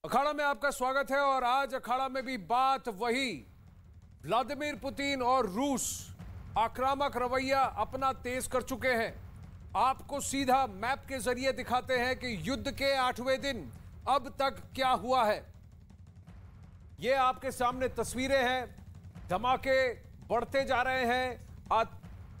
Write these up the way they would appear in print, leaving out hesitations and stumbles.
अखाड़ा में आपका स्वागत है और आज अखाड़ा में भी बात वही व्लादिमीर पुतिन और रूस आक्रामक रवैया अपना तेज कर चुके हैं। आपको सीधा मैप के जरिए दिखाते हैं कि युद्ध के 8वें दिन अब तक क्या हुआ है। ये आपके सामने तस्वीरें हैं। धमाके बढ़ते जा रहे हैं,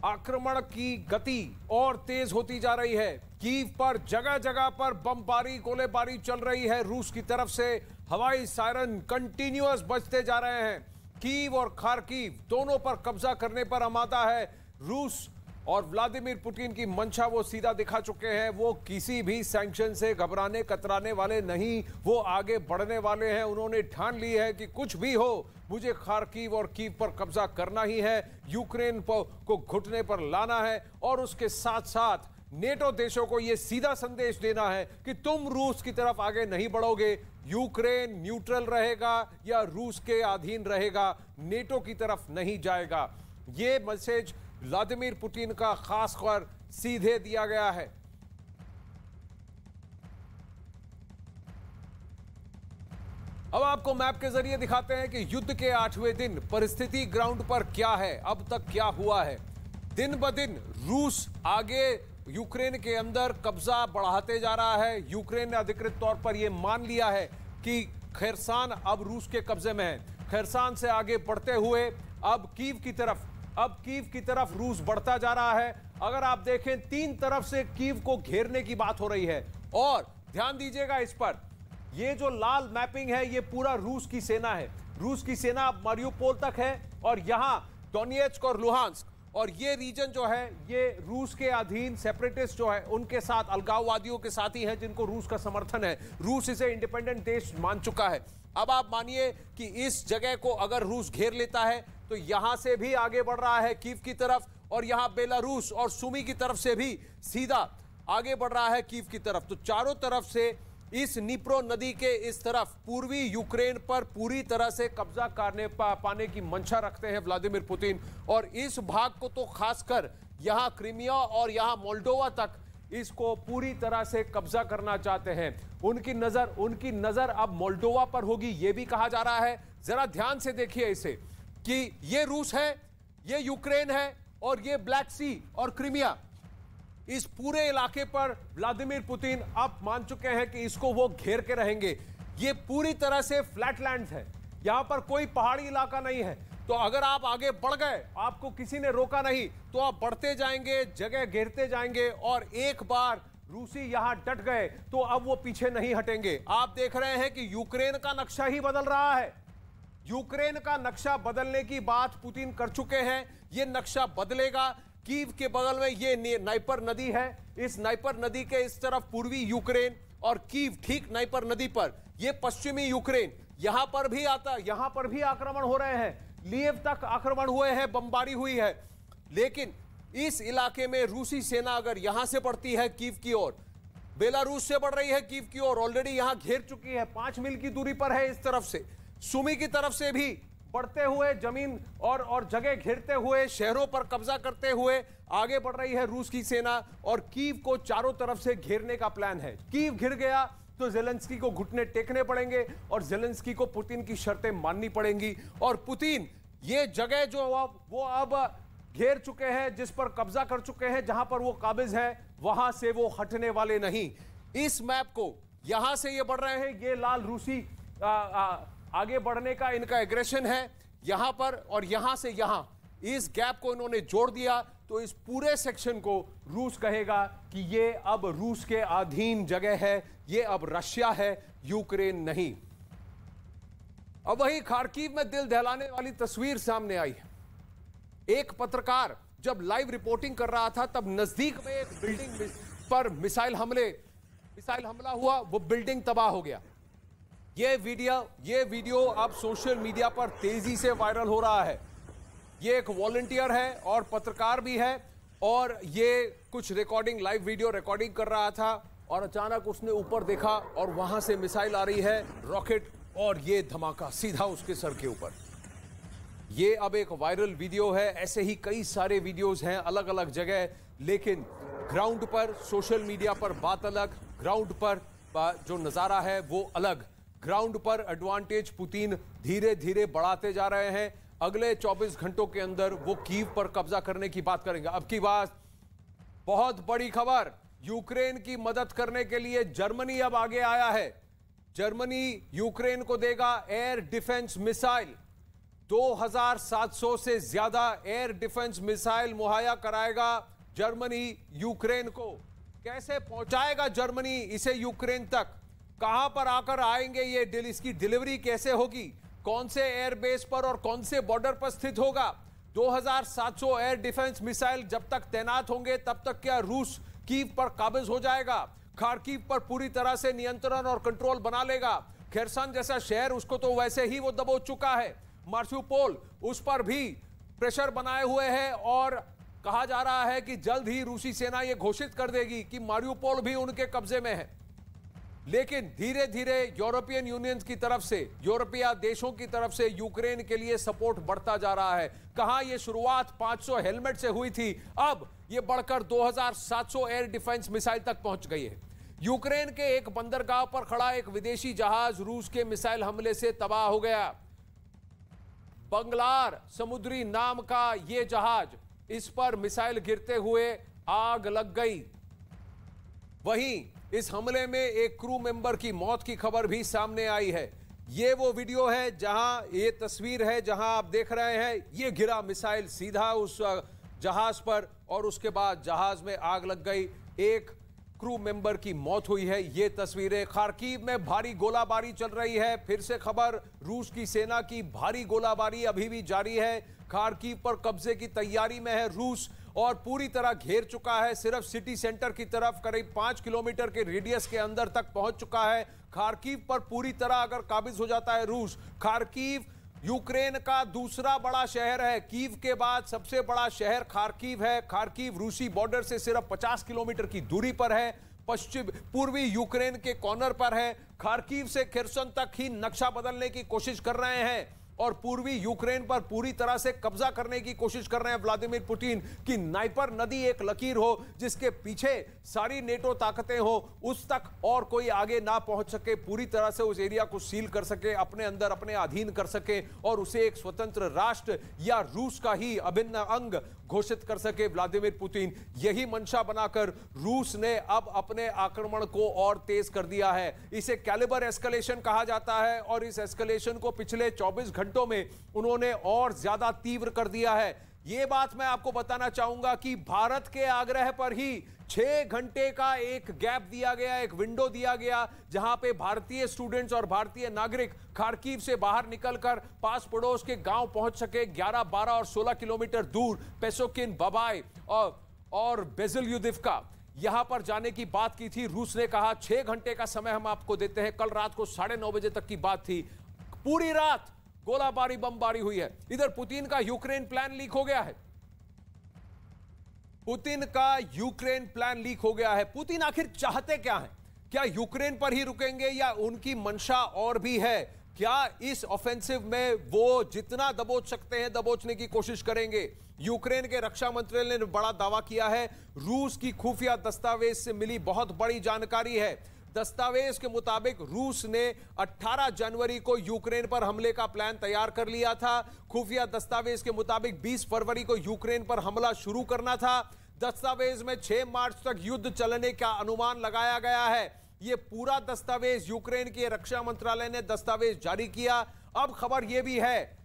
आक्रमण की गति और तेज होती जा रही है। कीव पर जगह जगह पर बमबारी गोलेबारी चल रही है। रूस की तरफ से हवाई सायरन कंटिन्यूअस बजते जा रहे हैं। कीव और खार्किव दोनों पर कब्जा करने पर आमादा है रूस और व्लादिमीर पुतिन की मंशा वो सीधा दिखा चुके हैं। वो किसी भी सैंक्शन से घबराने कतराने वाले नहीं, वो आगे बढ़ने वाले हैं। उन्होंने ठान ली है कि कुछ भी हो मुझे खार्किव और कीव पर कब्जा करना ही है, यूक्रेन को घुटने पर लाना है और उसके साथ साथ नेटो देशों को यह सीधा संदेश देना है कि तुम रूस की तरफ आगे नहीं बढ़ोगे। यूक्रेन न्यूट्रल रहेगा या रूस के अधीन रहेगा, नेटो की तरफ नहीं जाएगा। यह मैसेज व्लादिमीर पुतिन का खासकर सीधे दिया गया है। अब आपको मैप के जरिए दिखाते हैं कि युद्ध के 8वें दिन परिस्थिति ग्राउंड पर क्या है, अब तक क्या हुआ है। दिन ब दिन रूस आगे यूक्रेन के अंदर कब्जा बढ़ाते जा रहा है। यूक्रेन ने अधिकृत तौर पर यह मान लिया है कि खैरसान अब रूस के कब्जे में है। खैरसान से आगे बढ़ते हुए अब कीव की तरफ रूस बढ़ता जा रहा है। अगर आप देखें, तीन तरफ से कीव को घेरने की बात हो रही है और ध्यान दीजिएगा इस पर, ये जो लाल मैपिंग है ये पूरा रूस की सेना है। रूस की सेना अब मारियुपोल तक है और यहां डोनेट्स्क और लुहांस्क और ये रीजन जो है ये रूस के अधीन सेपरेटिस्ट जो है उनके साथ, अलगाववादियों के साथ ही है जिनको रूस का समर्थन है। रूस इसे इंडिपेंडेंट देश मान चुका है। अब आप मानिए कि इस जगह को अगर रूस घेर लेता है तो यहां से भी आगे बढ़ रहा है कीव की तरफ और यहां बेलारूस और सुमी की तरफ से भी सीधा आगे बढ़ रहा है कीव की तरफ। तो चारों तरफ से इस निप्रो नदी के इस तरफ पूर्वी यूक्रेन पर पूरी तरह से कब्जा करने पाने की मंशा रखते हैं व्लादिमीर पुतिन। और इस भाग को तो खासकर यहां क्रीमिया और यहां मोल्डोवा तक इसको पूरी तरह से कब्जा करना चाहते हैं। उनकी नजर अब मोल्डोवा पर होगी, यह भी कहा जा रहा है। जरा ध्यान से देखिए इसे कि ये रूस है, ये यूक्रेन है और ये ब्लैक सी और क्रीमिया। इस पूरे इलाके पर व्लादिमीर पुतिन अब मान चुके हैं कि इसको वो घेर के रहेंगे। ये पूरी तरह से फ्लैटलैंड्स है, यहां पर कोई पहाड़ी इलाका नहीं है। तो अगर आप आगे बढ़ गए, आपको किसी ने रोका नहीं, तो आप बढ़ते जाएंगे, जगह घेरते जाएंगे और एक बार रूसी यहां डट गए तो अब वो पीछे नहीं हटेंगे। आप देख रहे हैं कि यूक्रेन का नक्शा ही बदल रहा है। यूक्रेन का नक्शा बदलने की बात पुतिन कर चुके हैं। यह नक्शा बदलेगा। कीव के बगल में ये नाइपर नदी है, इस नाइपर नदी के इस तरफ पूर्वी यूक्रेन और कीव ठीक नाइपर नदी पर ये पश्चिमी यूक्रेन। यहां पर भी आक्रमण हो रहे हैं। लीव तक आक्रमण हुए हैं, बमबारी हुई है। लेकिन इस इलाके में रूसी सेना अगर यहां से बढ़ती है कीव की ओर, बेलारूस से बढ़ रही है कीव की ओर, ऑलरेडी यहां घेर चुकी है, 5 मील की दूरी पर है इस तरफ से। सुमी की तरफ से भी बढ़ते हुए जमीन और जगह घेरते हुए, शहरों पर कब्जा करते हुए आगे बढ़ रही है रूस की सेना और कीव को चारों तरफ से घेरने का प्लान है। कीव घिर गया तो जेलेंस्की को घुटने टेकने पड़ेंगे और जेलेंस्की को पुतिन की शर्तें माननी पड़ेंगी। और पुतिन ये जगह जो वो अब घेर चुके हैं, जिस पर कब्जा कर चुके हैं, जहां पर वो काबिज है, वहां से वो हटने वाले नहीं। इस मैप को यहां से ये बढ़ रहे हैं, ये लाल रूसी आगे बढ़ने का इनका एग्रेशन है यहां पर, और यहां से यहां इस गैप को इन्होंने जोड़ दिया तो इस पूरे सेक्शन को रूस कहेगा कि ये अब रूस के अधीन जगह है, ये अब रशिया है, यूक्रेन नहीं। अब वही खार्किव में दिल दहलाने वाली तस्वीर सामने आई है। एक पत्रकार जब लाइव रिपोर्टिंग कर रहा था तब नजदीक में एक बिल्डिंग पर मिसाइल हमला हुआ, वो बिल्डिंग तबाह हो गया। ये वीडियो अब सोशल मीडिया पर तेजी से वायरल हो रहा है। ये एक वॉलंटियर है और पत्रकार भी है और ये कुछ लाइव वीडियो रिकॉर्डिंग कर रहा था और अचानक उसने ऊपर देखा और वहां से मिसाइल आ रही है, रॉकेट, और ये धमाका सीधा उसके सर के ऊपर। ये अब एक वायरल वीडियो है। ऐसे ही कई सारे वीडियोस हैं अलग अलग जगह, लेकिन ग्राउंड पर, सोशल मीडिया पर बात अलग, ग्राउंड पर जो नजारा है वो अलग। ग्राउंड पर एडवांटेज पुतिन धीरे धीरे बढ़ाते जा रहे हैं। अगले 24 घंटों के अंदर वो कीव पर कब्जा करने की बात करेंगे। अब की बात बहुत बड़ी खबर, यूक्रेन की मदद करने के लिए जर्मनी अब आगे आया है। जर्मनी यूक्रेन को देगा एयर डिफेंस मिसाइल। 2700 से ज्यादा एयर डिफेंस मिसाइल मुहैया कराएगा जर्मनी यूक्रेन को। कैसे पहुंचाएगा जर्मनी इसे यूक्रेन तक, कहां पर आकर आएंगे ये इसकी डिलीवरी कैसे होगी, कौन से एयरबेस पर और कौन से बॉर्डर पर स्थित होगा। 2700 एयर डिफेंस मिसाइल जब तक तैनात होंगे तब तक क्या रूस कीव पर काबिज हो जाएगा, खार्किव पर पूरी तरह से नियंत्रण और कंट्रोल बना लेगा। खेरसन जैसा शहर उसको तो वैसे ही वो दबोच चुका है। मार्यूपोल उस पर भी प्रेशर बनाए हुए है और कहा जा रहा है कि जल्द ही रूसी सेना यह घोषित कर देगी कि मार्यूपोल भी उनके कब्जे में है। लेकिन धीरे धीरे यूरोपियन यूनियन की तरफ से, यूरोपीय देशों की तरफ से यूक्रेन के लिए सपोर्ट बढ़ता जा रहा है। कहां यह शुरुआत 500 हेलमेट से हुई थी, अब यह बढ़कर 2700 एयर डिफेंस मिसाइल तक पहुंच गई है। यूक्रेन के एक बंदरगाह पर खड़ा एक विदेशी जहाज रूस के मिसाइल हमले से तबाह हो गया। बंगलार समुद्री नाम का यह जहाज, इस पर मिसाइल गिरते हुए आग लग गई। वहीं इस हमले में एक क्रू मेंबर की मौत की खबर भी सामने आई है। यह वो वीडियो है जहां ये तस्वीर है जहां आप देख रहे हैं, यह गिरा मिसाइल सीधा उस जहाज पर और उसके बाद जहाज में आग लग गई। एक क्रू मेंबर की मौत हुई है। ये तस्वीरें, खार्किव में भारी गोलाबारी चल रही है। फिर से खबर, रूस की सेना की भारी गोलाबारी अभी भी जारी है। खार्किव पर कब्जे की तैयारी में है रूस और पूरी तरह घेर चुका है। सिर्फ सिटी सेंटर की तरफ करीब 5 किलोमीटर के रेडियस के अंदर तक पहुंच चुका है। खार्किव पर पूरी तरह अगर काबिज हो जाता है रूस, खार्किव यूक्रेन का दूसरा बड़ा शहर है। कीव के बाद सबसे बड़ा शहर खार्किव है। खार्किव रूसी बॉर्डर से सिर्फ 50 किलोमीटर की दूरी पर है, पश्चिम पूर्वी यूक्रेन के कॉर्नर पर है। खार्किव से खेरसन तक ही नक्शा बदलने की कोशिश कर रहे हैं और पूर्वी यूक्रेन पर पूरी तरह से कब्जा करने की कोशिश कर रहे हैं व्लादिमीर पुतिन कि नाइपर नदी एक लकीर हो जिसके पीछे सारी नेटो ताकतें हो, उस तक और कोई आगे ना पहुंच सके, पूरी तरह से उस एरिया को सील कर सके, अपने अंदर अपने अधीन कर सके और उसे एक स्वतंत्र राष्ट्र या रूस का ही अभिन्न अंग घोषित कर सके व्लादिमीर पुतिन। यही मंशा बनाकर रूस ने अब अपने आक्रमण को और तेज कर दिया है। इसे कैलिबर एस्केलेशन कहा जाता है और इस एस्केलेशन को पिछले 24 घंटों में उन्होंने और ज्यादा तीव्र कर दिया है। यह बात मैं आपको बताना चाहूंगा कि भारत के आग्रह पर ही 6 घंटे का एक गैप दिया गया, एक विंडो दिया गया जहां पे भारतीय स्टूडेंट्स और भारतीय नागरिक खार्किव से बाहर निकलकर पास पड़ोस के गांव पहुंच सके। 11, 12 और 16 किलोमीटर दूर पेसोकिन, बबाई और बेजिलयुदिव्का यहां पर जाने की बात की थी। रूस ने कहा 6 घंटे का समय हम आपको देते हैं। कल रात को 9:30 बजे तक की बात थी। पूरी रात गोलाबारी, बमबारी हुई है। इधर पुतिन का यूक्रेन प्लान लीक हो गया है। पुतिन का यूक्रेन प्लान लीक हो गया है। पुतिन आखिर चाहते क्या हैं? क्या यूक्रेन पर ही रुकेंगे या उनकी मंशा और भी है? क्या इस ऑफेंसिव में वो जितना दबोच सकते हैं दबोचने की कोशिश करेंगे? यूक्रेन के रक्षा मंत्रालय ने बड़ा दावा किया है। रूस की खुफिया दस्तावेज से मिली बहुत बड़ी जानकारी है। दस्तावेज के मुताबिक रूस ने 18 जनवरी को यूक्रेन पर हमले का प्लान तैयार कर लिया था। खुफिया दस्तावेज के मुताबिक 20 फरवरी को यूक्रेन पर हमला शुरू करना था। दस्तावेज में 6 मार्च तक युद्ध चलने का अनुमान लगाया गया है। यह पूरा दस्तावेज यूक्रेन के रक्षा मंत्रालय ने दस्तावेज जारी किया। अब खबर यह भी है,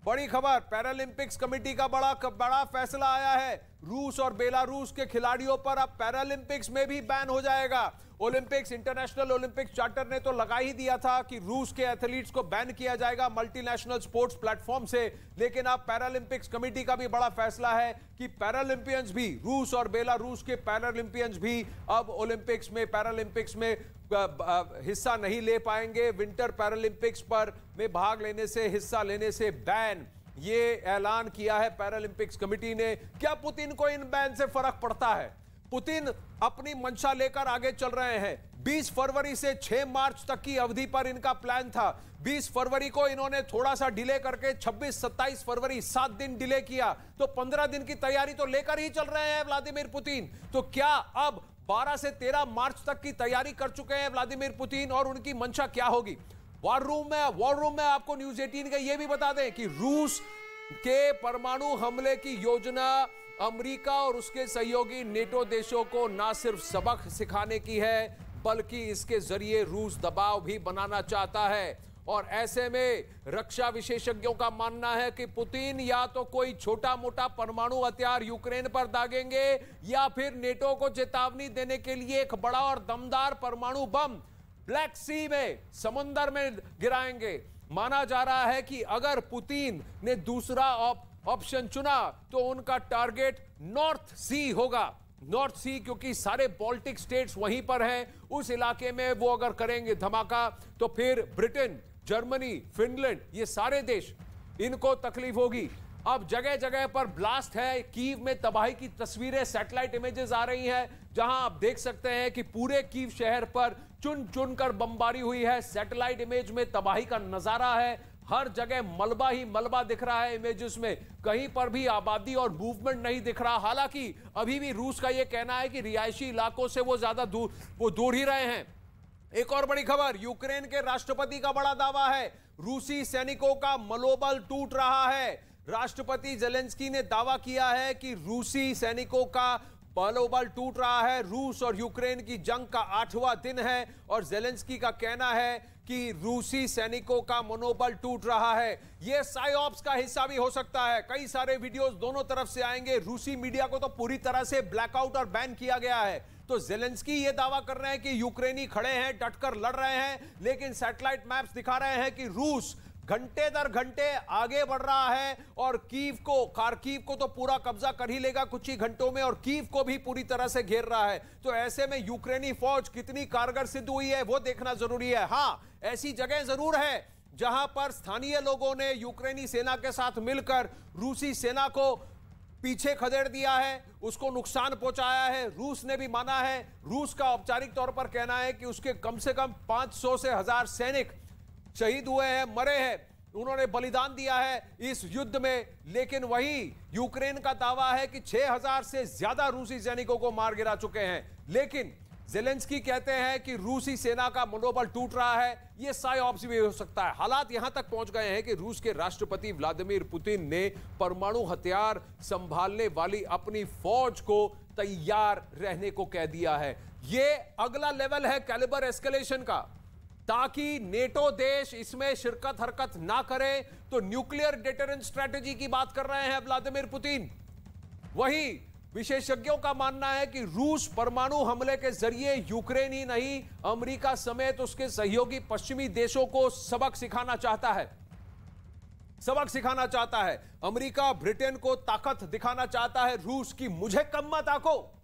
बड़ी खबर, पैरालंपिक्स कमेटी का बड़ा फैसला आया है। रूस और बेलारूस के खिलाड़ियों पर अब पैरालंपिक्स में भी बैन हो जाएगा। ओलंपिक्स, इंटरनेशनल ओलंपिक्स चार्टर ने तो लगा ही दिया था कि रूस के एथलीट्स को बैन किया जाएगा मल्टीनेशनल स्पोर्ट्स प्लेटफॉर्म से, लेकिन अब पैरालंपिक्स कमेटी का भी बड़ा फैसला है कि पैरालंपियंस भी, रूस और बेलारूस के पैरालंपियंस भी अब ओलंपिक्स में, पैरालंपिक्स में हिस्सा नहीं ले पाएंगे। विंटर पैरालंपिक्स पर में भाग लेने से, हिस्सा लेने से बैन, ये ऐलान किया है पैरालंपिक्स कमेटी ने। क्या पुतिन को इन बैन से फर्क पड़ता है? पुतिन अपनी मंशा लेकर आगे चल रहे हैं। 20 फरवरी से 6 मार्च तक की अवधि पर इनका प्लान था। 20 फरवरी को इन्होंने थोड़ा सा डिले करके 26-27 फरवरी 7 दिन डिले किया, तो 15 दिन की तैयारी तो लेकर ही चल रहे हैं व्लादिमीर पुतिन। तो क्या अब 12 से 13 मार्च तक की तैयारी कर चुके हैं व्लादिमीर पुतिन और उनकी मंशा क्या होगी? वॉर रूम में आपको न्यूज 18 का यह भी बता दें कि रूस के परमाणु हमले की योजना अमेरिका और उसके सहयोगी नेटो देशों को ना सिर्फ सबक सिखाने की है, बल्कि इसके जरिए रूस दबाव भी बनाना चाहता है। और ऐसे में रक्षा विशेषज्ञों का मानना है कि पुतिन या तो कोई छोटा मोटा परमाणु हथियार यूक्रेन पर दागेंगे या फिर नेटो को चेतावनी देने के लिए एक बड़ा और दमदार परमाणु बम ब्लैक सी में, समुद्र में गिराएंगे। माना जा रहा है कि अगर पुतिन ने दूसरा ऑप्शन चुना तो उनका टारगेट नॉर्थ सी होगा। नॉर्थ सी क्योंकि सारे बाल्टिक स्टेट्स वहीं पर हैं, उस इलाके में वो अगर करेंगे धमाका तो फिर ब्रिटेन, जर्मनी, फिनलैंड, ये सारे देश, इनको तकलीफ होगी। अब जगह जगह पर ब्लास्ट है। कीव में तबाही की तस्वीरें, सैटेलाइट इमेजेस आ रही हैं, जहां आप देख सकते हैं कि पूरे कीव शहर पर चुन चुन कर बमबारी हुई है। सैटेलाइट इमेज में तबाही का नजारा है, हर जगह मलबा ही मलबा दिख रहा है इमेजेस में, कहीं पर भी आबादी और मूवमेंट नहीं दिख रहा। हालांकि अभी भी रूस का यह कहना है कि रिहायशी इलाकों से वो ज्यादा दूर ही रहे हैं। एक और बड़ी खबर, यूक्रेन के राष्ट्रपति का बड़ा दावा है, रूसी सैनिकों का मनोबल टूट रहा है। राष्ट्रपति जेलेंस्की ने दावा किया है कि रूसी सैनिकों का मनोबल टूट रहा है। रूस और यूक्रेन की जंग का 8वां दिन है और जेलेंस्की का कहना है कि रूसी सैनिकों का मनोबल टूट रहा है। यह साइऑप्स का हिस्सा भी हो सकता है। कई सारे वीडियोस दोनों तरफ से आएंगे। रूसी मीडिया को तो पूरी तरह से ब्लैकआउट और बैन किया गया है। तो जेलेंस्की ये दावा कर रहे हैं कि यूक्रेनी खड़े हैं, डटकर लड़ रहे हैं, लेकिन सैटेलाइट मैप्स दिखा रहे हैं कि रूस घंटे दर घंटे आगे बढ़ रहा है और खार्किव को तो पूरा कब्जा कर ही लेगा कुछ ही घंटों में, और कीव को भी पूरी तरह से घेर रहा है। तो ऐसे में यूक्रेनी फौज कितनी कारगर सिद्ध हुई है वो देखना जरूरी है। हां, ऐसी जगह जरूर है जहां पर स्थानीय लोगों ने यूक्रेनी सेना के साथ मिलकर रूसी सेना को पीछे खदेड़ दिया है, उसको नुकसान पहुंचाया है। रूस ने भी माना है। रूस का औपचारिक तौर पर कहना है कि उसके कम से कम 500 से 1000 सैनिक शहीद हुए हैं, मरे हैं, उन्होंने बलिदान दिया है इस युद्ध में। लेकिन वही यूक्रेन का दावा है कि 6000 से ज्यादा रूसी सैनिकों को मार गिरा चुके हैं। लेकिन जेलेंस्की कहते हैं कि रूसी सेना का मनोबल टूट रहा है। यह साइऑप्स भी हो सकता है। हालात यहां तक पहुंच गए हैं कि रूस के राष्ट्रपति व्लादिमीर पुतिन ने परमाणु हथियार संभालने वाली अपनी फौज को तैयार रहने को कह दिया है। यह अगला लेवल है कैलिबर एस्केलेशन का, ताकि नेटो देश इसमें शिरकत हरकत ना करे। तो न्यूक्लियर डिटरेंस स्ट्रेटेजी की बात कर रहे हैं व्लादिमीर पुतिन। वहीं विशेषज्ञों का मानना है कि रूस परमाणु हमले के जरिए यूक्रेन ही नहीं, अमेरिका समेत उसके सहयोगी पश्चिमी देशों को सबक सिखाना चाहता है। अमेरिका ब्रिटेन को ताकत दिखाना चाहता है रूस की, मुझे कम मत आको,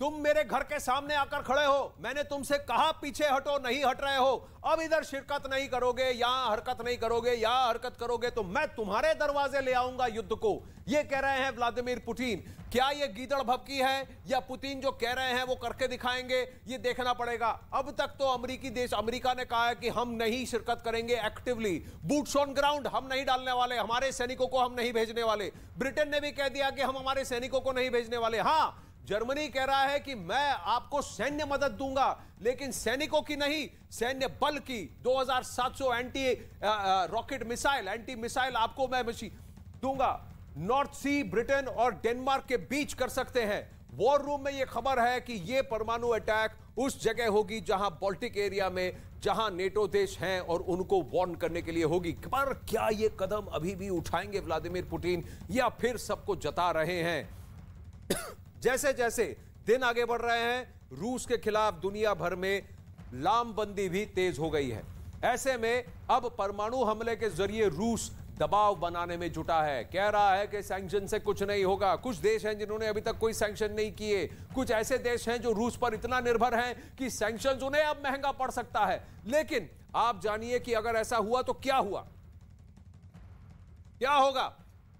तुम मेरे घर के सामने आकर खड़े हो, मैंने तुमसे कहा पीछे हटो, नहीं हट रहे हो। अब इधर शिरकत नहीं करोगे, यहां हरकत नहीं करोगे, यहां हरकत करोगे तो मैं तुम्हारे दरवाजे ले आऊंगा युद्ध को। यह कह रहे हैं व्लादिमीर पुतिन। क्या यह गीदड़ भभकी है या पुतिन जो कह रहे हैं वो करके दिखाएंगे, यह देखना पड़ेगा। अब तक तो अमेरिका ने कहा है कि हम नहीं शिरकत करेंगे एक्टिवली, बूट्स ऑन ग्राउंड हम नहीं डालने वाले, हमारे सैनिकों को हम नहीं भेजने वाले। ब्रिटेन ने भी कह दिया कि हम हमारे सैनिकों को नहीं भेजने वाले। हां, जर्मनी कह रहा है कि मैं आपको सैन्य मदद दूंगा, लेकिन सैनिकों की नहीं, सैन्य बल की 2700 एंटी मिसाइल आपको मैं दूंगा। नॉर्थ सी ब्रिटेन और डेनमार्क के बीच कर सकते हैं। वॉर रूम में यह खबर है कि यह परमाणु अटैक उस जगह होगी जहां बाल्टिक एरिया में, जहां नेटो देश हैं, और उनको वार्न करने के लिए होगी। पर क्या यह कदम अभी भी उठाएंगे व्लादिमीर पुतिन या फिर सबको जता रहे हैं? जैसे जैसे दिन आगे बढ़ रहे हैं, रूस के खिलाफ दुनिया भर में लामबंदी भी तेज हो गई है। ऐसे में अब परमाणु हमले के जरिए रूस दबाव बनाने में जुटा है। कह रहा है कि सैंक्शन से कुछ नहीं होगा। कुछ देश हैं जिन्होंने अभी तक कोई सैंक्शन नहीं किए, कुछ ऐसे देश हैं जो रूस पर इतना निर्भर हैं कि सैंक्शन उन्हें अब महंगा पड़ सकता है। लेकिन आप जानिए कि अगर ऐसा हुआ तो क्या हुआ, क्या होगा।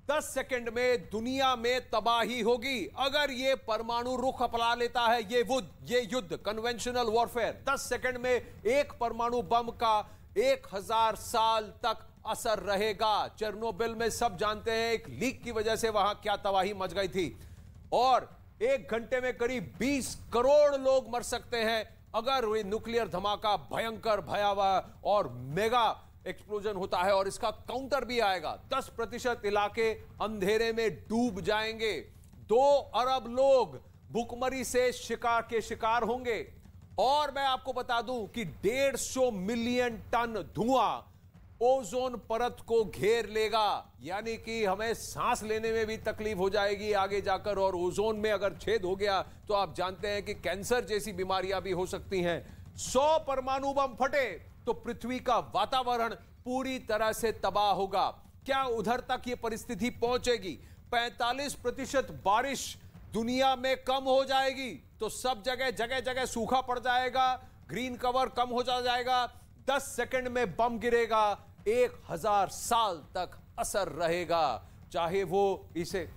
10 सेकंड में दुनिया में तबाही होगी अगर ये परमाणु रुख अपना लेता है ये युद्ध, कन्वेंशनल वॉरफेयर। 10 सेकंड में एक परमाणु बम का 1000 साल तक असर रहेगा। चेरनोबिल में सब जानते हैं एक लीक की वजह से वहां क्या तबाही मच गई थी, और 1 घंटे में करीब 20 करोड़ लोग मर सकते हैं अगर वे न्यूक्लियर धमाका भयंकर भयावह और मेगा एक्सप्लोजन होता है और इसका काउंटर भी आएगा, 10% इलाके अंधेरे में डूब जाएंगे, 2 अरब लोग भुखमरी से शिकार होंगे। और मैं आपको बता दूं कि 150 मिलियन टन धुआं ओजोन परत को घेर लेगा, यानी कि हमें सांस लेने में भी तकलीफ हो जाएगी आगे जाकर। और ओजोन में अगर छेद हो गया तो आप जानते हैं कि कैंसर जैसी बीमारियां भी हो सकती हैं। 100 परमाणु बम फटे तो पृथ्वी का वातावरण पूरी तरह से तबाह होगा। क्या उधर तक यह परिस्थिति पहुंचेगी? 45% बारिश दुनिया में कम हो जाएगी, तो सब जगह जगह सूखा पड़ जाएगा, ग्रीन कवर कम हो जाएगा, 10 सेकंड में बम गिरेगा, 1000 साल तक असर रहेगा, चाहे वो इसे।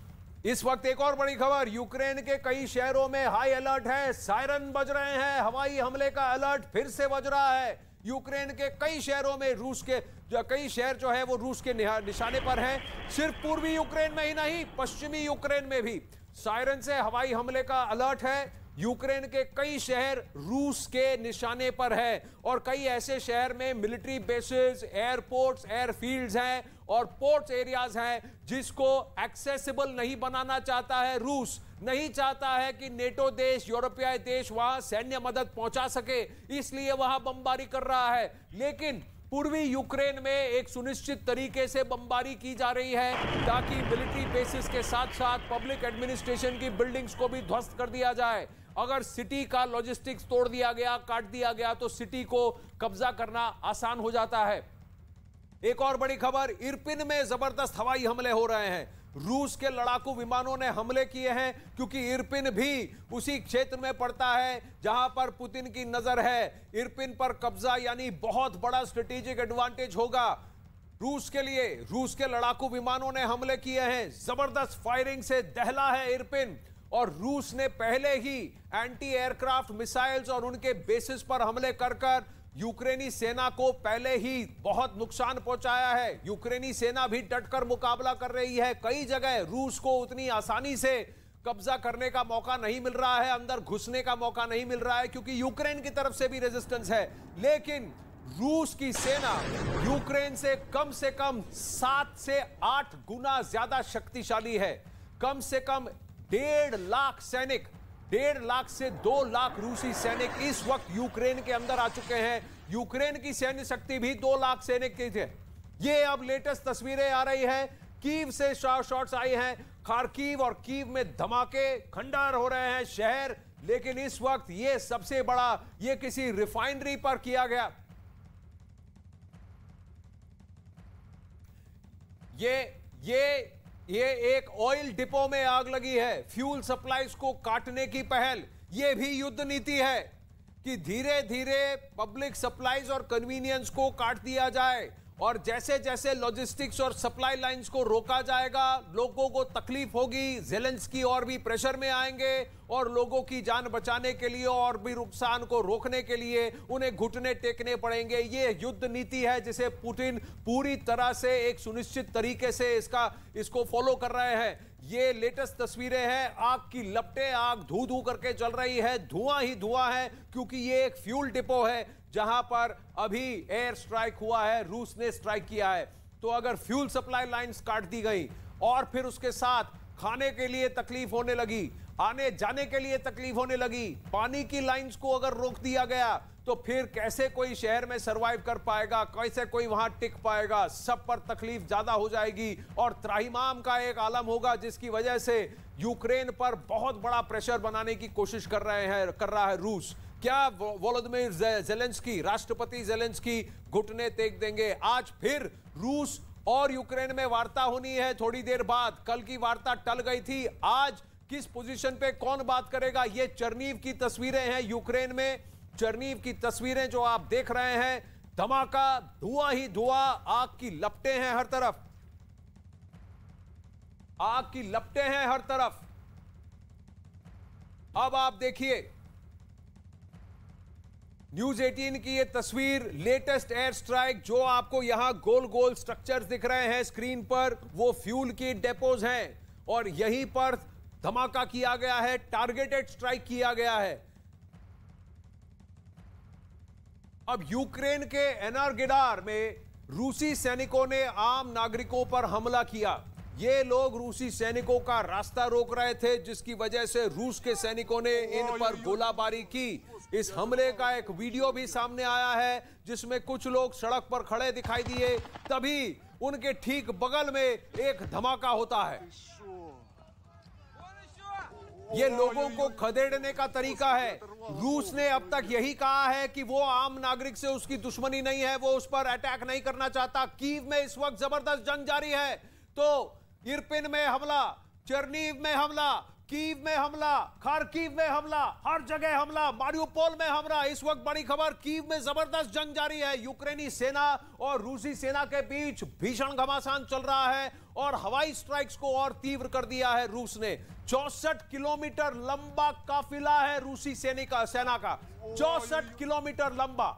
इस वक्त एक और बड़ी खबर, यूक्रेन के कई शहरों में हाई अलर्ट है, सायरन बज रहे हैं, हवाई हमले का अलर्ट फिर से बज रहा है। यूक्रेन के कई शहरों में कई शहर जो है वो रूस के निशाने पर हैं। सिर्फ पूर्वी यूक्रेन में ही नहीं, पश्चिमी यूक्रेन में भी सायरन से हवाई हमले का अलर्ट है। यूक्रेन के कई शहर रूस के निशाने पर है और कई ऐसे शहर में मिलिट्री बेसेस, एयरपोर्ट्स, एयरफील्ड्स हैं और पोर्ट्स एरियाज हैं जिसको एक्सेसिबल नहीं बनाना चाहता है रूस। नहीं चाहता है कि नेटो देश, यूरोपीय देश वहां सैन्य मदद पहुंचा सके, इसलिए वहां बमबारी कर रहा है। लेकिन पूर्वी यूक्रेन में एक सुनिश्चित तरीके से बमबारी की जा रही है ताकि मिलिट्री बेसिस के साथ साथ पब्लिक एडमिनिस्ट्रेशन की बिल्डिंग्स को भी ध्वस्त कर दिया जाए। अगर सिटी का लॉजिस्टिक्स तोड़ दिया गया, काट दिया गया, तो सिटी को कब्जा करना आसान हो जाता है। एक और बड़ी खबर, इरपिन में जबरदस्त हवाई हमले हो रहे हैं। रूस के लड़ाकू विमानों ने हमले किए हैं क्योंकि इरपिन भी उसी क्षेत्र में पड़ता है जहां पर पुतिन की नजर है। इरपिन पर कब्जा यानी बहुत बड़ा स्ट्रेटेजिक एडवांटेज होगा रूस के लिए। रूस के लड़ाकू विमानों ने हमले किए हैं, जबरदस्त फायरिंग से दहला है इरपिन। और रूस ने पहले ही एंटी एयरक्राफ्ट मिसाइल्स और उनके बेसिस पर हमले कर यूक्रेनी सेना को पहले ही बहुत नुकसान पहुंचाया है। यूक्रेनी सेना भी डटकर मुकाबला कर रही है। कई जगह रूस को उतनी आसानी से कब्जा करने का मौका नहीं मिल रहा है, अंदर घुसने का मौका नहीं मिल रहा है, क्योंकि यूक्रेन की तरफ से भी रेजिस्टेंस है। लेकिन रूस की सेना यूक्रेन से कम 7 से 8 गुना ज्यादा शक्तिशाली है। कम से कम 1.5 लाख सैनिक, 1.5 लाख से 2 लाख रूसी सैनिक इस वक्त यूक्रेन के अंदर आ चुके हैं। यूक्रेन की सैन्य शक्ति भी 2 लाख सैनिक की थे। ये अब लेटेस्ट तस्वीरें आ रही है, कीव से शॉट्स आई हैं। खार्किव और कीव में धमाके, खंडर हो रहे हैं शहर। लेकिन इस वक्त ये सबसे बड़ा, ये किसी रिफाइनरी पर किया गया, ये एक ऑयल डिपो में आग लगी है। फ्यूल सप्लाईज को काटने की पहल, यह भी युद्ध नीति है कि धीरे धीरे पब्लिक सप्लाईज और कन्वीनियंस को काट दिया जाए। और जैसे जैसे लॉजिस्टिक्स और सप्लाई लाइंस को रोका जाएगा, लोगों को तकलीफ होगी, ज़ेलेंस्की और भी प्रेशर में आएंगे और लोगों की जान बचाने के लिए और भी नुकसान को रोकने के लिए उन्हें घुटने टेकने पड़ेंगे। ये युद्ध नीति है जिसे पुतिन पूरी तरह से एक सुनिश्चित तरीके से इसको फॉलो कर रहे हैं। ये लेटेस्ट तस्वीरें हैं, आग की लपटें, आग धू धू करके चल रही है, धुआं ही धुआं है, क्योंकि ये एक फ्यूल डिपो है जहां पर अभी एयर स्ट्राइक हुआ है, रूस ने स्ट्राइक किया है। तो अगर फ्यूल सप्लाई लाइंस काट दी गई और फिर उसके साथ खाने के लिए तकलीफ होने लगी, आने जाने के लिए तकलीफ होने लगी, पानी की लाइंस को अगर रोक दिया गया, तो फिर कैसे कोई शहर में सरवाइव कर पाएगा, कैसे कोई वहां टिक पाएगा। सब पर तकलीफ ज्यादा हो जाएगी और त्राहिमाम का एक आलम होगा, जिसकी वजह से यूक्रेन पर बहुत बड़ा प्रेशर बनाने की कोशिश कर रहा है रूस। क्या वोलोदिमीर ज़ेलेंस्की, राष्ट्रपति ज़ेलेंस्की घुटने टेक देंगे? आज फिर रूस और यूक्रेन में वार्ता होनी है थोड़ी देर बाद। कल की वार्ता टल गई थी, आज किस पोजीशन पे कौन बात करेगा? ये चरनीव की तस्वीरें हैं यूक्रेन में, चरनीव की तस्वीरें जो आप देख रहे हैं। धमाका, धुआं ही धुआं, आग की लपटें हैं हर तरफ, आग की लपटें हैं हर तरफ। अब आप देखिए न्यूज 18 की ये तस्वीर, लेटेस्ट एयर स्ट्राइक। जो आपको यहां गोल गोल स्ट्रक्चर्स दिख रहे हैं स्क्रीन पर, वो फ्यूल की डेपोज हैं और यहीं पर धमाका किया गया है, टारगेटेड स्ट्राइक किया गया है। अब यूक्रेन के एनर्गिडार में रूसी सैनिकों ने आम नागरिकों पर हमला किया। ये लोग रूसी सैनिकों का रास्ता रोक रहे थे, जिसकी वजह से रूस के सैनिकों ने इन पर गोलाबारी की। इस हमले का एक वीडियो भी सामने आया है, जिसमें कुछ लोग सड़क पर खड़े दिखाई दिए। तभी उनके ठीक बगल में एक धमाका होता है। ये लोगों को खदेड़ने का तरीका है। रूस ने अब तक यही कहा है कि वो आम नागरिक से उसकी दुश्मनी नहीं है, वो उस पर अटैक नहीं करना चाहता। कीव में इस वक्त जबरदस्त जंग जारी है। तो इरपिन में हमला, चेरनीव में हमला, कीव में हमला, खार्किव में हमला, हर जगह हमला, मारिउपोल में हमला। इस वक्त बड़ी खबर, कीव में जबरदस्त जंग जारी है। यूक्रेनी सेना और रूसी सेना के बीच भीषण घमासान चल रहा है और हवाई स्ट्राइक्स को और तीव्र कर दिया है रूस ने। 64 किलोमीटर लंबा काफिला है रूसी सेना का, 64 किलोमीटर लंबा।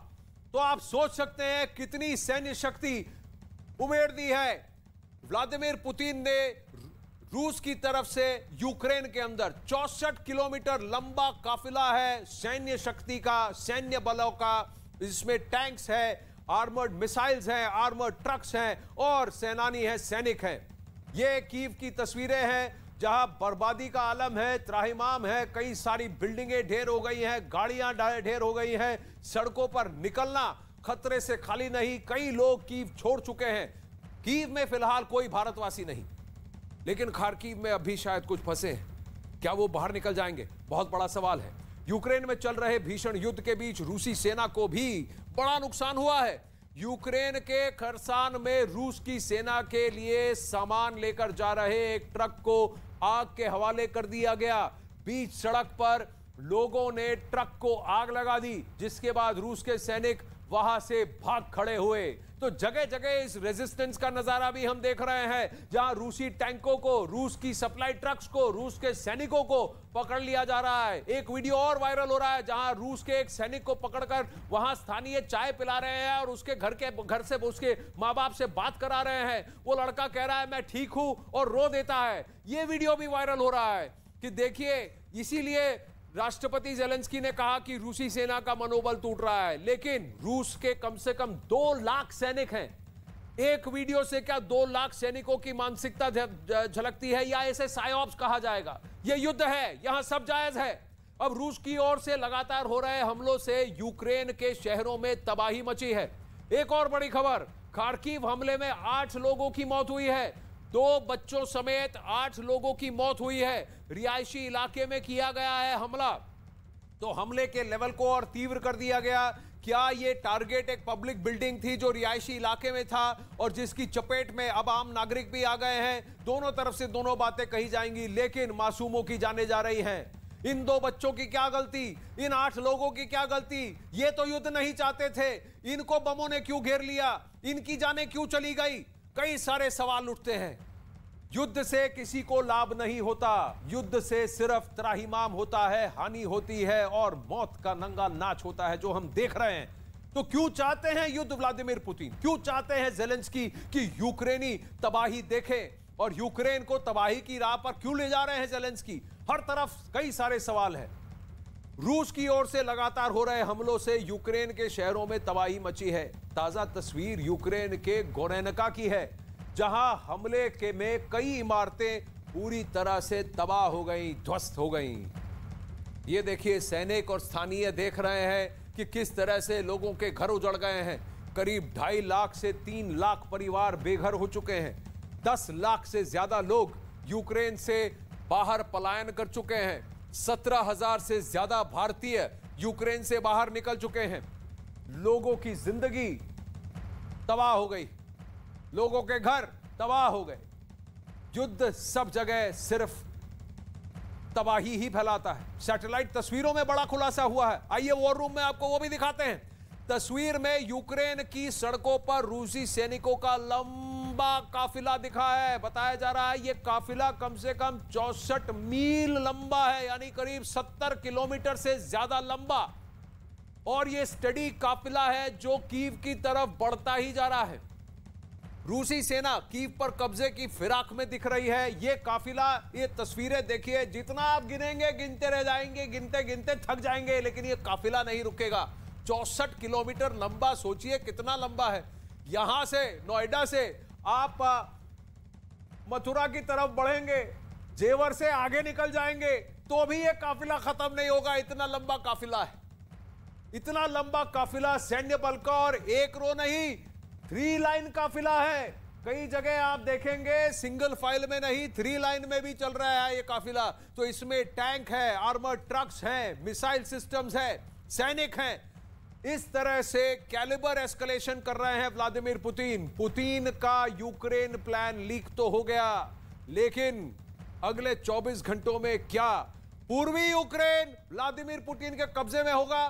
तो आप सोच सकते हैं कितनी सैन्य शक्ति उमेड़ दी है व्लादिमीर पुतिन ने रूस की तरफ से यूक्रेन के अंदर। 64 किलोमीटर लंबा काफिला है सैन्य शक्ति का, सैन्य बलों का। इसमें टैंक्स है, आर्मर्ड मिसाइल्स हैं, आर्मर्ड ट्रक्स हैं और सेनानी हैं, सैनिक हैं। ये कीव की तस्वीरें हैं जहां बर्बादी का आलम है, त्राहिमाम है। कई सारी बिल्डिंगें ढेर हो गई हैं, गाड़ियां ढेर हो गई हैं। सड़कों पर निकलना खतरे से खाली नहीं। कई लोग कीव छोड़ चुके हैं। कीव में फिलहाल कोई भारतवासी नहीं, लेकिन खार्किव में अभी शायद कुछ फंसे हैं। क्या वो बाहर निकल जाएंगे? बहुत बड़ा सवाल है। यूक्रेन में चल रहे भीषण युद्ध के बीच रूसी सेना को भी बड़ा नुकसान हुआ है। यूक्रेन के खरसान में रूस की सेना के लिए सामान लेकर जा रहे एक ट्रक को आग के हवाले कर दिया गया। बीच सड़क पर लोगों ने ट्रक को आग लगा दी, जिसके बाद रूस के सैनिक वहां से भाग खड़े हुए। तो जगह जगह इस रेजिस्टेंस का नजारा भी हम देख रहे हैं, जहां रूसी टैंकों को, रूस की सप्लाई ट्रक्स को, रूस के सैनिकों को पकड़ लिया जा रहा है। एक वीडियो और वायरल हो रहा है जहां रूस के एक सैनिक को पकड़कर वहां स्थानीय चाय पिला रहे हैं और उसके घर से उसके माँ बाप से बात करा रहे हैं। वो लड़का कह रहा है मैं ठीक हूं और रो देता है। ये वीडियो भी वायरल हो रहा है कि देखिए, इसीलिए राष्ट्रपति ज़ेलेंस्की ने कहा कि रूसी सेना का मनोबल टूट रहा है। लेकिन रूस के कम से कम 2 लाख सैनिक हैं। एक वीडियो से क्या 2 लाख सैनिकों की मानसिकता झलकती है, या इसे साइऑप्स कहा जाएगा? यह युद्ध है, यहां सब जायज है। अब रूस की ओर से लगातार हो रहे हमलों से यूक्रेन के शहरों में तबाही मची है। एक और बड़ी खबर, खार्किव हमले में 8 लोगों की मौत हुई है। 2 बच्चों समेत 8 लोगों की मौत हुई है। रिहायशी इलाके में किया गया है हमला। तो हमले के लेवल को और तीव्र कर दिया गया। क्या ये टारगेट एक पब्लिक बिल्डिंग थी जो रिहायशी इलाके में था और जिसकी चपेट में अब आम नागरिक भी आ गए हैं? दोनों तरफ से दोनों बातें कही जाएंगी, लेकिन मासूमों की जाने जा रही हैं। इन 2 बच्चों की क्या गलती? इन 8 लोगों की क्या गलती? ये तो युद्ध नहीं चाहते थे। इनको बमों ने क्यों घेर लिया? इनकी जानें क्यों चली गई? कई सारे सवाल उठते हैं। युद्ध से किसी को लाभ नहीं होता, युद्ध से सिर्फ त्राहिमाम होता है, हानि होती है और मौत का नंगा नाच होता है, जो हम देख रहे हैं। तो क्यों चाहते हैं युद्ध व्लादिमीर पुतिन? क्यों चाहते हैं ज़ेलेंस्की कि यूक्रेनी तबाही देखें और यूक्रेन को तबाही की राह पर क्यों ले जा रहे हैं ज़ेलेंस्की? हर तरफ कई सारे सवाल हैं। रूस की ओर से लगातार हो रहे हमलों से यूक्रेन के शहरों में तबाही मची है। ताजा तस्वीर यूक्रेन के गोरेनका की है, जहां हमले के में कई इमारतें पूरी तरह से तबाह हो गई, ध्वस्त हो गई। ये देखिए, सैनिक और स्थानीय देख रहे हैं कि किस तरह से लोगों के घर उजड़ गए हैं। करीब 2.5 लाख से 3 लाख परिवार बेघर हो चुके हैं। 10 लाख से ज्यादा लोग यूक्रेन से बाहर पलायन कर चुके हैं। 17,000 से ज्यादा भारतीय यूक्रेन से बाहर निकल चुके हैं। लोगों की जिंदगी तबाह हो गई, लोगों के घर तबाह हो गए। युद्ध सब जगह सिर्फ तबाही ही फैलाता है। सैटेलाइट तस्वीरों में बड़ा खुलासा हुआ है। आइए वॉर रूम में आपको वो भी दिखाते हैं। तस्वीर में यूक्रेन की सड़कों पर रूसी सैनिकों का लंबा काफिला दिखा है। बताया जा रहा है ये काफिला कम से कम 64 मील लंबा है, यानी करीब 70 किलोमीटर से ज्यादा लंबा। और ये स्टडी काफिला है जो कीव की तरफ बढ़ता ही जा रहा है। रूसी सेना कीव पर कब्जे की फिराक में दिख रही है। ये काफिला, ये तस्वीरें देखिए, जितना आप गिनेंगे गिनते रह जाएंगे, गिनते गिनते थक जाएंगे, लेकिन ये काफिला नहीं रुकेगा। 64 किलोमीटर लंबा। सोचिए कितना लंबा है। यहां से, नोएडा से आप मथुरा की तरफ बढ़ेंगे, जेवर से आगे निकल जाएंगे तो भी यह काफिला खत्म नहीं होगा। इतना लंबा काफिला है, इतना लंबा काफिला सैन्य बल का। और एक रो नहीं, 3 लाइन काफिला है। कई जगह आप देखेंगे सिंगल फाइल में नहीं, 3 लाइन में भी चल रहा है ये काफिला। तो इसमें टैंक है, आर्मर्ड ट्रक्स हैं, मिसाइल सिस्टम्स है, सैनिक हैं। इस तरह से कैलिबर एस्केलेशन कर रहे हैं व्लादिमीर पुतिन। पुतिन का यूक्रेन प्लान लीक तो हो गया, लेकिन अगले 24 घंटों में क्या पूर्वी यूक्रेन व्लादिमीर पुतिन के कब्जे में होगा?